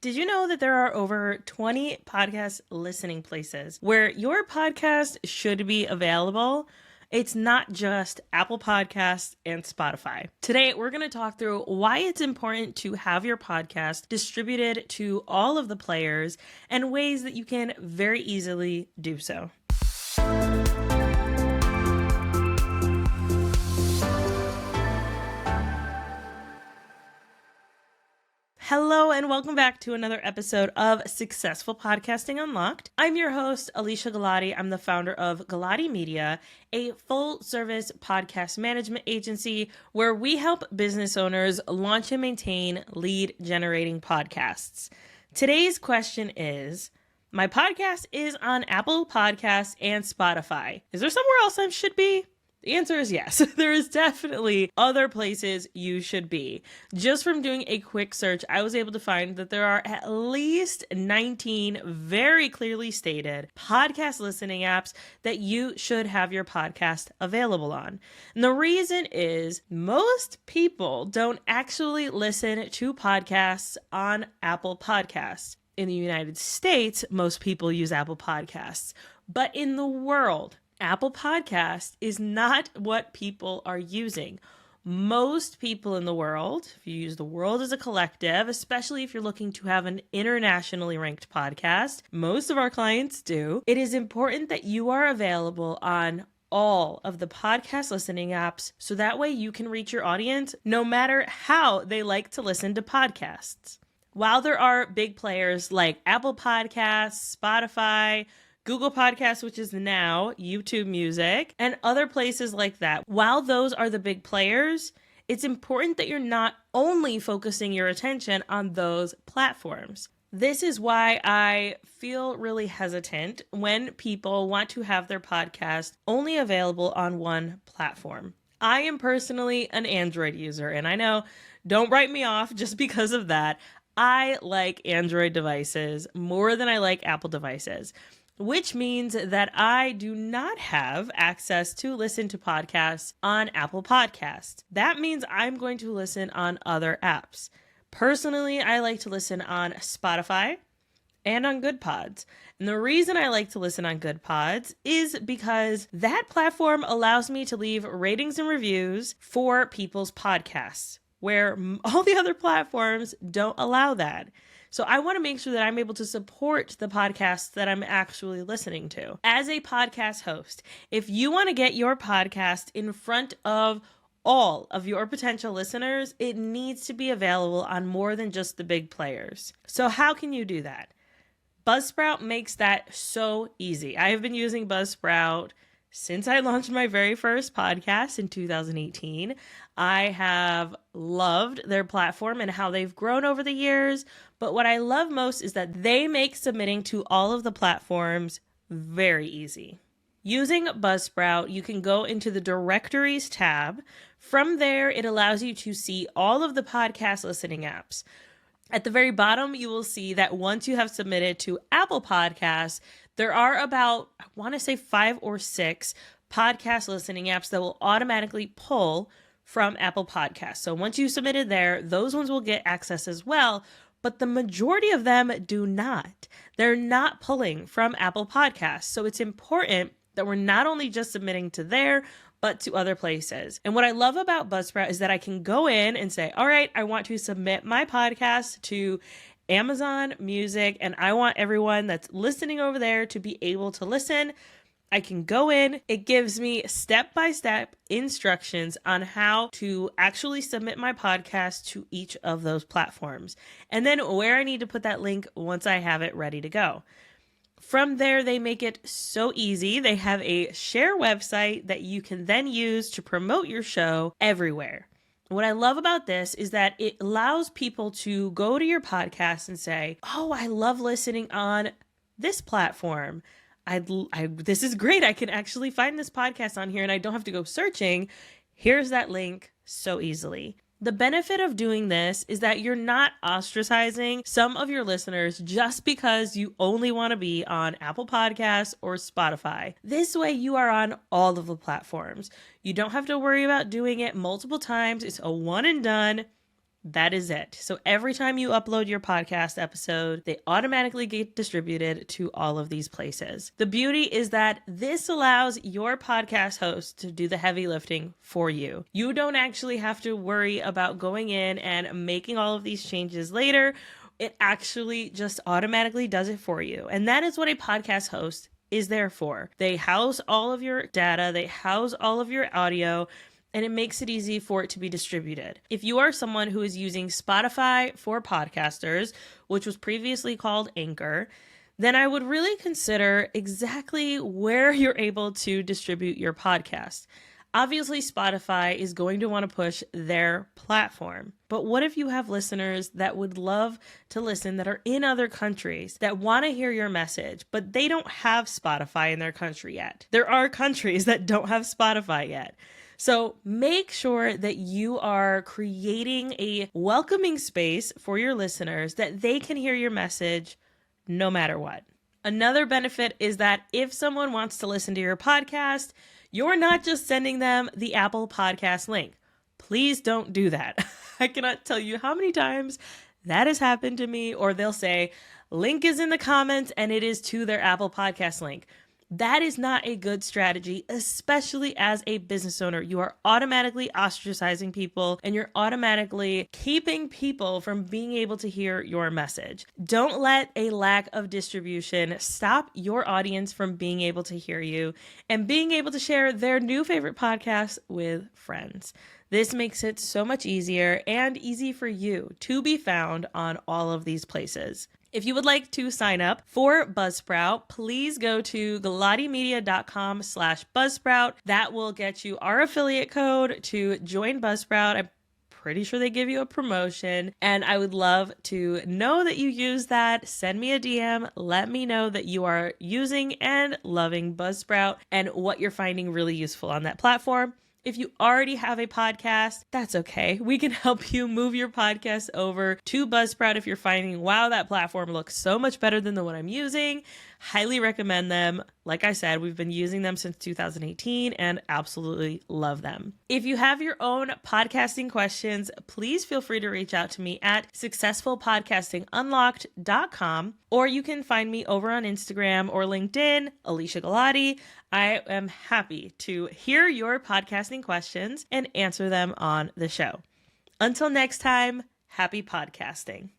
Did you know that there are over 20 podcast listening places where your podcast should be available? It's not just Apple Podcasts and Spotify. Today, we're going to talk through why it's important to have your podcast distributed to all of the players and ways that you can very easily do so. Hello and welcome back to another episode of Successful Podcasting Unlocked. I'm your host, Alicia Galati. I'm the founder of Galati Media, a full-service podcast management agency where we help business owners launch and maintain lead-generating podcasts. Today's question is, my podcast is on Apple Podcasts and Spotify. Is there somewhere else I should be? The answer is yes. There is definitely other places you should be. Just from doing a quick search, I was able to find that there are at least 19 very clearly stated podcast listening apps that you should have your podcast available on. And the reason is most people don't actually listen to podcasts on Apple Podcasts. In the United States, most people use Apple Podcasts. But in the world, Apple Podcast is not what people are using. Most people in the world, if you use the world as a collective, especially if you're looking to have an internationally ranked podcast, most of our clients do, it is important that you are available on all of the podcast listening apps so that way you can reach your audience no matter how they like to listen to podcasts. While there are big players like Apple Podcasts, Spotify, Google Podcasts, which is now YouTube Music, and other places like that. While those are the big players, it's important that you're not only focusing your attention on those platforms. This is why I feel really hesitant when people want to have their podcast only available on one platform. I am personally an Android user, and I know, don't write me off just because of that. I like Android devices more than I like Apple devices, which means that I do not have access to listen to podcasts on Apple Podcasts. That means I'm going to listen on other apps. Personally, I like to listen on Spotify and on GoodPods. And the reason I like to listen on GoodPods is because that platform allows me to leave ratings and reviews for people's podcasts, where all the other platforms don't allow that. So I want to make sure that I'm able to support the podcasts that I'm actually listening to. As a podcast host, if you want to get your podcast in front of all of your potential listeners, it needs to be available on more than just the big players. So how can you do that? Buzzsprout makes that so easy. I have been using Buzzsprout since I launched my very first podcast in 2018. I have loved their platform and how they've grown over the years. But what I love most is that they make submitting to all of the platforms very easy. Using Buzzsprout, you can go into the directories tab. From there, it allows you to see all of the podcast listening apps. At the very bottom, you will see that once you have submitted to Apple Podcasts, there are about, I want to say 5 or 6 podcast listening apps that will automatically pull from Apple Podcasts. So once you submitted there, those ones will get access as well, but the majority of them do not. They're not pulling from Apple Podcasts. So it's important that we're not only just submitting to there, but to other places. And what I love about Buzzsprout is that I can go in and say, all right, I want to submit my podcast to Amazon Music, and I want everyone that's listening over there to be able to listen. I can go in, it gives me step-by-step instructions on how to actually submit my podcast to each of those platforms, and then where I need to put that link once I have it ready to go. From there, they make it so easy. They have a share website that you can then use to promote your show everywhere. What I love about this is that it allows people to go to your podcast and say, oh, I love listening on this platform. This is great. I can actually find this podcast on here and I don't have to go searching. Here's that link so easily. The benefit of doing this is that you're not ostracizing some of your listeners just because you only want to be on Apple Podcasts or Spotify. This way you are on all of the platforms. You don't have to worry about doing it multiple times. It's a one and done. That is it. So every time you upload your podcast episode, they automatically get distributed to all of these places. The beauty is that this allows your podcast host to do the heavy lifting for you. You don't actually have to worry about going in and making all of these changes later. It actually just automatically does it for you. And that is what a podcast host is there for. They house all of your data, they house all of your audio, and it makes it easy for it to be distributed. If you are someone who is using Spotify for podcasters, which was previously called Anchor, then I would really consider exactly where you're able to distribute your podcast. Obviously, Spotify is going to want to push their platform. But what if you have listeners that would love to listen that are in other countries that want to hear your message, but they don't have Spotify in their country yet? There are countries that don't have Spotify yet. So make sure that you are creating a welcoming space for your listeners that they can hear your message no matter what. Another benefit is that if someone wants to listen to your podcast, you're not just sending them the Apple Podcast link. Please don't do that. I cannot tell you how many times that has happened to me, or they'll say, link is in the comments and it is to their Apple Podcast link. That is not a good strategy, especially as a business owner. You are automatically ostracizing people and you're automatically keeping people from being able to hear your message. Don't let a lack of distribution stop your audience from being able to hear you and being able to share their new favorite podcast with friends. This makes it so much easier and easy for you to be found on all of these places. If you would like to sign up for Buzzsprout, please go to galatimedia.com/Buzzsprout. That will get you our affiliate code to join Buzzsprout. I'm pretty sure they give you a promotion, and I would love to know that you use that. Send me a DM. Let me know that you are using and loving Buzzsprout and what you're finding really useful on that platform. If you already have a podcast, that's okay. We can help you move your podcast over to Buzzsprout if you're finding, wow, that platform looks so much better than the one I'm using. Highly recommend them. Like I said, we've been using them since 2018 and absolutely love them. If you have your own podcasting questions, please feel free to reach out to me at successfulpodcastingunlocked.com, or you can find me over on Instagram or LinkedIn, Alicia Galati. I am happy to hear your podcasting questions and answer them on the show. Until next time, happy podcasting.